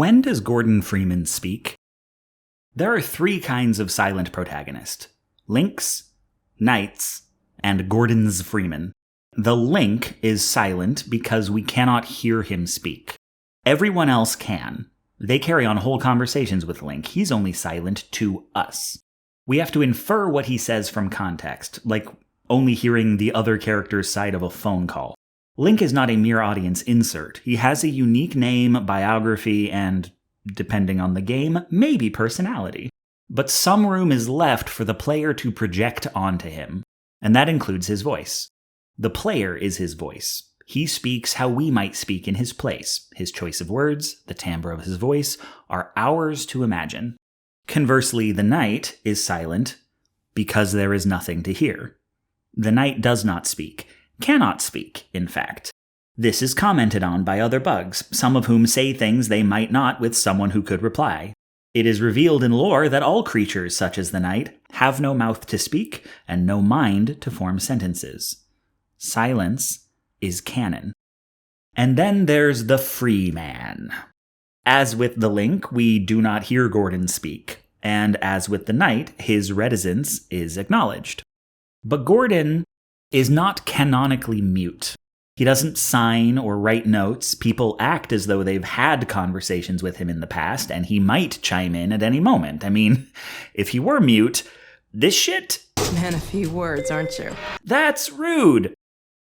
When does Gordon Freeman speak? There are three kinds of silent protagonist: Links, Knights, and Gordon's Freeman. The Link is silent because we cannot hear him speak. Everyone else can. They carry on whole conversations with Link. He's only silent to us. We have to infer what he says from context, like only hearing the other character's side of a phone call. Link is not a mere audience insert. He has a unique name, biography, and, depending on the game, maybe personality. But some room is left for the player to project onto him, and that includes his voice. The player is his voice. He speaks how we might speak in his place. His choice of words, the timbre of his voice, are ours to imagine. Conversely, the Knight is silent because there is nothing to hear. The Knight does not speak. Cannot speak, in fact. This is commented on by other bugs, some of whom say things they might not with someone who could reply. It is revealed in lore that all creatures such as the Knight have no mouth to speak and no mind to form sentences. Silence is canon. And then there's the free man. As with the Link, we do not hear Gordon speak, and as with the Knight, his reticence is acknowledged. But Gordon is not canonically mute. He doesn't sign or write notes. People act as though they've had conversations with him in the past, and he might chime in at any moment. I mean, if he were mute, this shit... Man, a few words, aren't you? That's rude!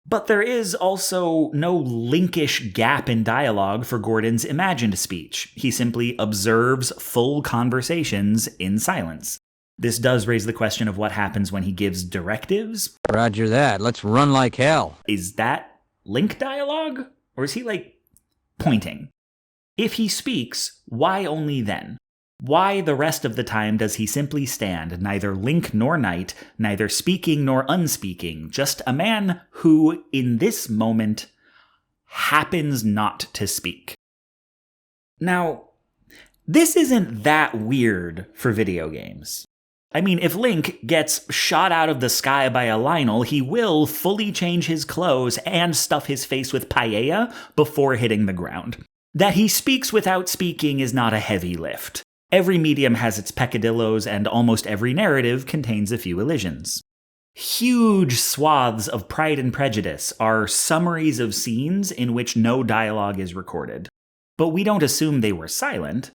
But there is also no linkish gap in dialogue for Gordon's imagined speech. He simply observes full conversations in silence. This does raise the question of what happens when he gives directives. Roger that. Let's run like hell. Is that Link dialogue? Or is he, pointing? If he speaks, why only then? Why the rest of the time does he simply stand, neither Link nor Knight, neither speaking nor unspeaking, just a man who, in this moment, happens not to speak? Now, this isn't that weird for video games. I mean, if Link gets shot out of the sky by a Lionel, he will fully change his clothes and stuff his face with paella before hitting the ground. That he speaks without speaking is not a heavy lift. Every medium has its peccadillos, and almost every narrative contains a few elisions. Huge swaths of Pride and Prejudice are summaries of scenes in which no dialogue is recorded. But we don't assume they were silent.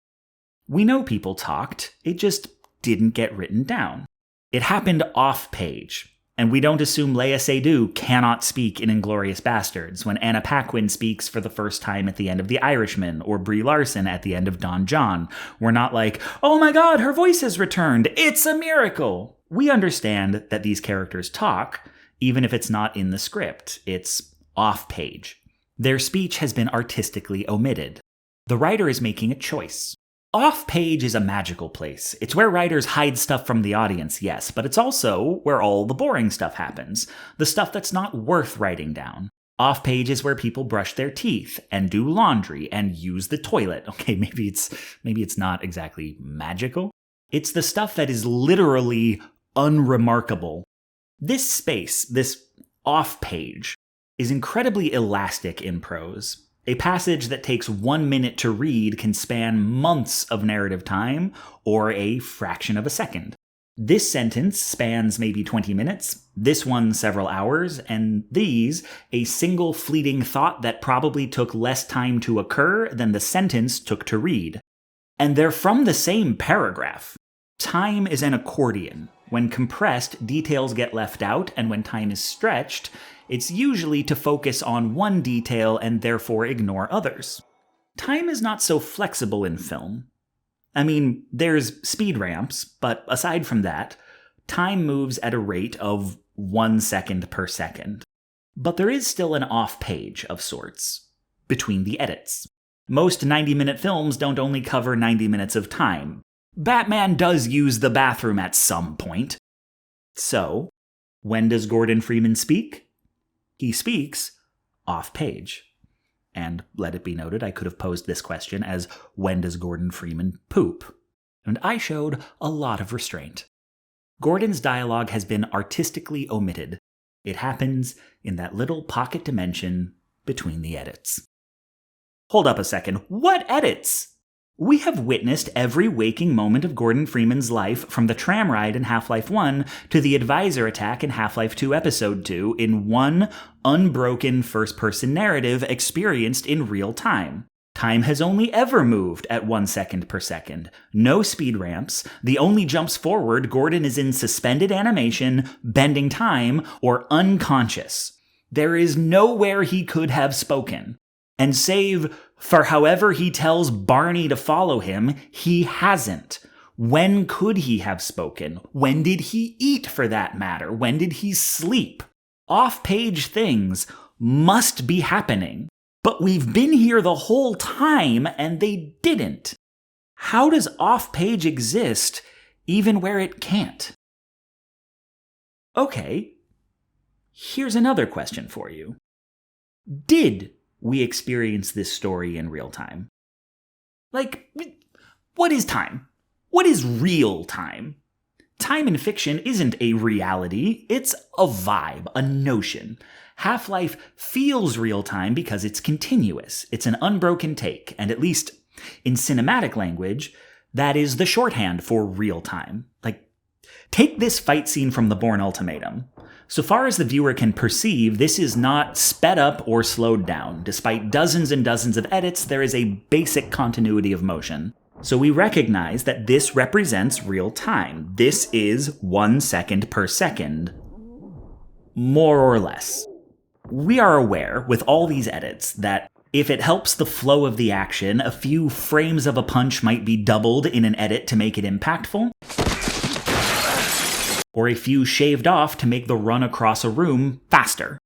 We know people talked, it just didn't get written down. It happened off-page, and we don't assume Léa Seydoux cannot speak in Inglourious Bastards when Anna Paquin speaks for the first time at the end of The Irishman, or Brie Larson at the end of Don John. We're not like, oh my god, her voice has returned, it's a miracle! We understand that these characters talk, even if it's not in the script, it's off-page. Their speech has been artistically omitted. The writer is making a choice. Off-page is a magical place. It's where writers hide stuff from the audience, yes, but it's also where all the boring stuff happens. The stuff that's not worth writing down. Off-page is where people brush their teeth, and do laundry, and use the toilet. Okay, maybe it's not exactly magical. It's the stuff that is literally unremarkable. This space, this off-page, is incredibly elastic in prose. A passage that takes 1 minute to read can span months of narrative time, or a fraction of a second. This sentence spans maybe 20 minutes, this one several hours, and these a single fleeting thought that probably took less time to occur than the sentence took to read. And they're from the same paragraph. Time is an accordion. When compressed, details get left out, and when time is stretched, it's usually to focus on one detail and therefore ignore others. Time is not so flexible in film. I mean, there's speed ramps, but aside from that, time moves at a rate of 1 second per second. But there is still an off-page of sorts, between the edits. Most 90-minute films don't only cover 90 minutes of time. Batman does use the bathroom at some point. So, when does Gordon Freeman speak? He speaks off-page. And let it be noted, I could have posed this question as, when does Gordon Freeman poop? And I showed a lot of restraint. Gordon's dialogue has been artistically omitted. It happens in that little pocket dimension between the edits. Hold up a second. What edits? We have witnessed every waking moment of Gordon Freeman's life from the tram ride in Half-Life 1 to the advisor attack in Half-Life 2 Episode 2 in one unbroken first-person narrative experienced in real time. Time has only ever moved at 1 second per second. No speed ramps. The only jumps forward, Gordon is in suspended animation, bending time, or unconscious. There is nowhere he could have spoken. And save for however he tells Barney to follow him, he hasn't. When could he have spoken? When did he eat, for that matter? When did he sleep? Off-page things must be happening. But we've been here the whole time, and they didn't. How does off-page exist, even where it can't? Okay, here's another question for you. Did we experience this story in real time? Like, what is time? What is real time? Time in fiction isn't a reality, it's a vibe, a notion. Half-Life feels real-time because it's continuous. It's an unbroken take, and at least in cinematic language, that is the shorthand for real-time. Like, take this fight scene from The Bourne Ultimatum. So far as the viewer can perceive, this is not sped up or slowed down. Despite dozens and dozens of edits, there is a basic continuity of motion. So we recognize that this represents real time. This is 1 second per second. More or less. We are aware, with all these edits, that if it helps the flow of the action, a few frames of a punch might be doubled in an edit to make it impactful, or a few shaved off to make the run across a room faster.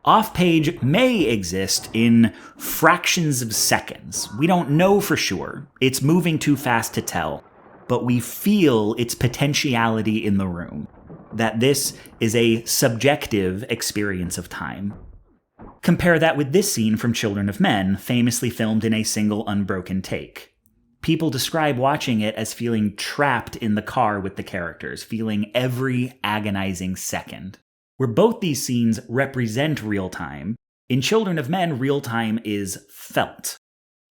Off-page may exist in fractions of seconds. We don't know for sure. It's moving too fast to tell, but we feel its potentiality in the room. That this is a subjective experience of time. Compare that with this scene from Children of Men, famously filmed in a single unbroken take. People describe watching it as feeling trapped in the car with the characters, feeling every agonizing second. Where both these scenes represent real time, in Children of Men, real time is felt.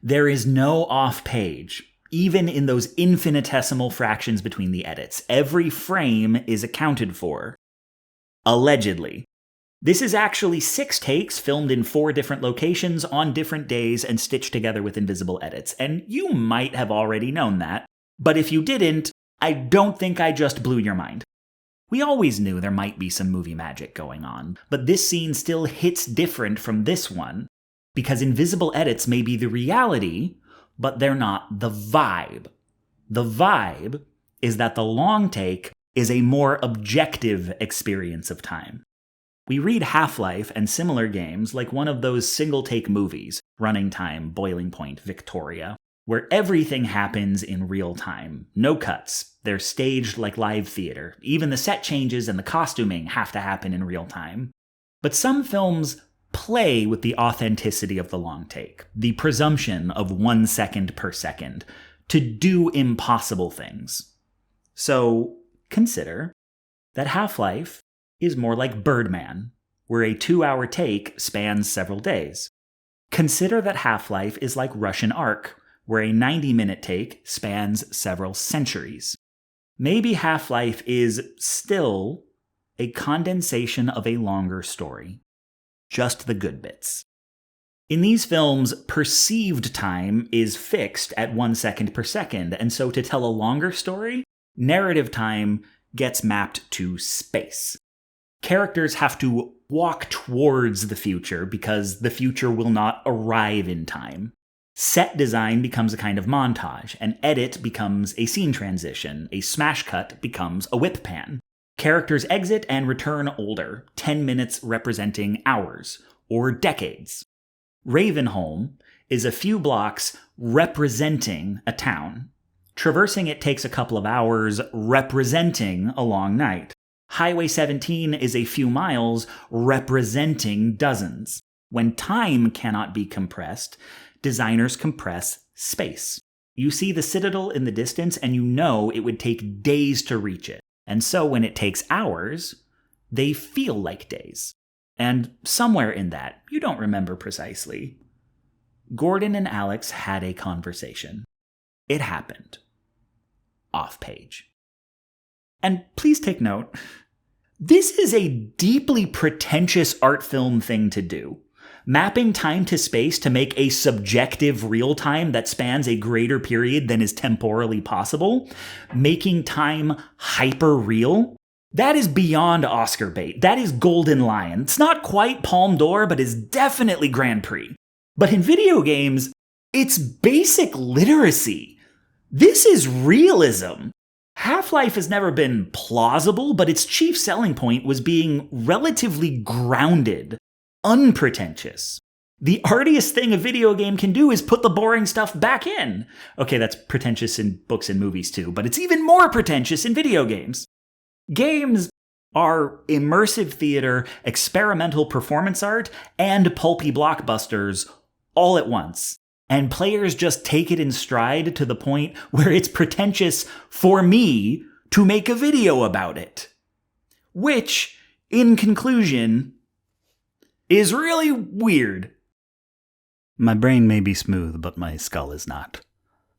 There is no off-page. Even in those infinitesimal fractions between the edits, every frame is accounted for. Allegedly. This is actually 6 takes filmed in 4 different locations on different days and stitched together with invisible edits, and you might have already known that, but if you didn't, I don't think I just blew your mind. We always knew there might be some movie magic going on, but this scene still hits different from this one, because invisible edits may be the reality, but they're not the vibe. The vibe is that the long take is a more objective experience of time. We read Half-Life and similar games like one of those single-take movies, Running Time, Boiling Point, Victoria, where everything happens in real time. No cuts. They're staged like live theater. Even the set changes and the costuming have to happen in real time. But some films play with the authenticity of the long take, the presumption of 1 second per second, to do impossible things. So consider that Half-Life is more like Birdman, where a 2-hour take spans several days. Consider that Half-Life is like Russian Ark, where a 90-minute take spans several centuries. Maybe Half-Life is still a condensation of a longer story. Just the good bits. In these films, perceived time is fixed at 1 second per second, and so to tell a longer story, narrative time gets mapped to space. Characters have to walk towards the future because the future will not arrive in time. Set design becomes a kind of montage, an edit becomes a scene transition, a smash cut becomes a whip pan. Characters exit and return older, 10 minutes representing hours, or decades. Ravenholm is a few blocks representing a town. Traversing it takes a couple of hours, representing a long night. Highway 17 is a few miles, representing dozens. When time cannot be compressed, designers compress space. You see the Citadel in the distance and you know it would take days to reach it. And so when it takes hours, they feel like days. And somewhere in that, you don't remember precisely, Gordon and Alex had a conversation. It happened. Off page. And please take note, this is a deeply pretentious art film thing to do. Mapping time to space to make a subjective real time that spans a greater period than is temporally possible, making time hyper real, that is beyond Oscar bait. That is Golden Lion. It's not quite Palme d'Or, but is definitely Grand Prix. But in video games, it's basic literacy. This is realism. Half-Life has never been plausible, but its chief selling point was being relatively grounded, unpretentious. The artiest thing a video game can do is put the boring stuff back in. Okay, that's pretentious in books and movies too, but it's even more pretentious in video games. Games are immersive theater, experimental performance art, and pulpy blockbusters all at once. And players just take it in stride to the point where it's pretentious for me to make a video about it. Which, in conclusion, is really weird. My brain may be smooth, but my skull is not.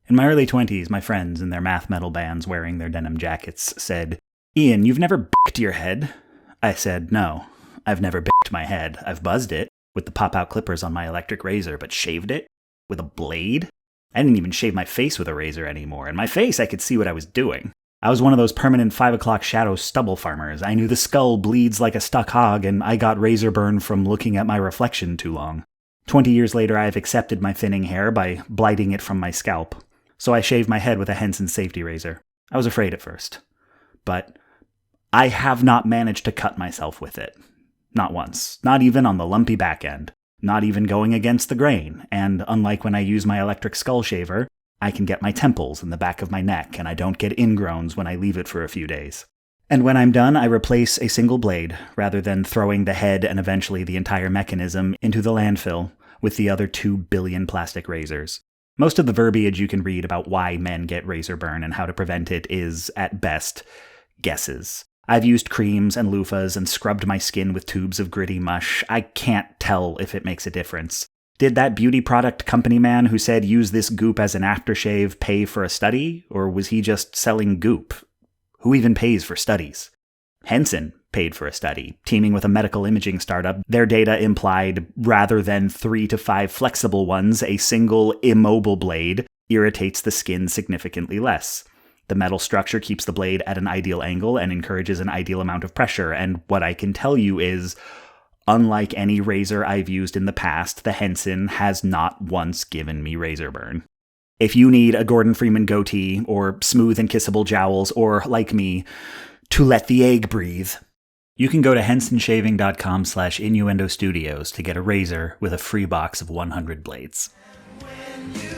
In my early 20s, my friends in their math metal bands wearing their denim jackets said, "Ian, you've never b***ed your head?" I said, "No, I've never b***ed my head. I've buzzed it with the pop-out clippers on my electric razor, but shaved it with a blade? I didn't even shave my face with a razor anymore. In my face, I could see what I was doing. I was one of those permanent 5 o'clock shadow stubble farmers. I knew the skull bleeds like a stuck hog, and I got razor burn from looking at my reflection too long. 20 years later, I have accepted my thinning hair by blighting it from my scalp. So I shaved my head with a Henson safety razor. I was afraid at first. But I have not managed to cut myself with it. Not once. Not even on the lumpy back end. Not even going against the grain. And unlike when I use my electric skull shaver, I can get my temples and the back of my neck, and I don't get ingrowns when I leave it for a few days. And when I'm done, I replace a single blade, rather than throwing the head and eventually the entire mechanism into the landfill with the other 2 billion plastic razors. Most of the verbiage you can read about why men get razor burn and how to prevent it is, at best, guesses. I've used creams and loofahs and scrubbed my skin with tubes of gritty mush. I can't tell if it makes a difference. Did that beauty product company man who said use this goop as an aftershave pay for a study? Or was he just selling goop? Who even pays for studies? Henson paid for a study. Teaming with a medical imaging startup, their data implied, rather than 3 to 5 flexible ones, a single immobile blade irritates the skin significantly less. The metal structure keeps the blade at an ideal angle and encourages an ideal amount of pressure, and what I can tell you is, unlike any razor I've used in the past, the Henson has not once given me razor burn. If you need a Gordon Freeman goatee, or smooth and kissable jowls, or, like me, to let the egg breathe, you can go to hensonshaving.com/innuendostudios to get a razor with a free box of 100 blades. When you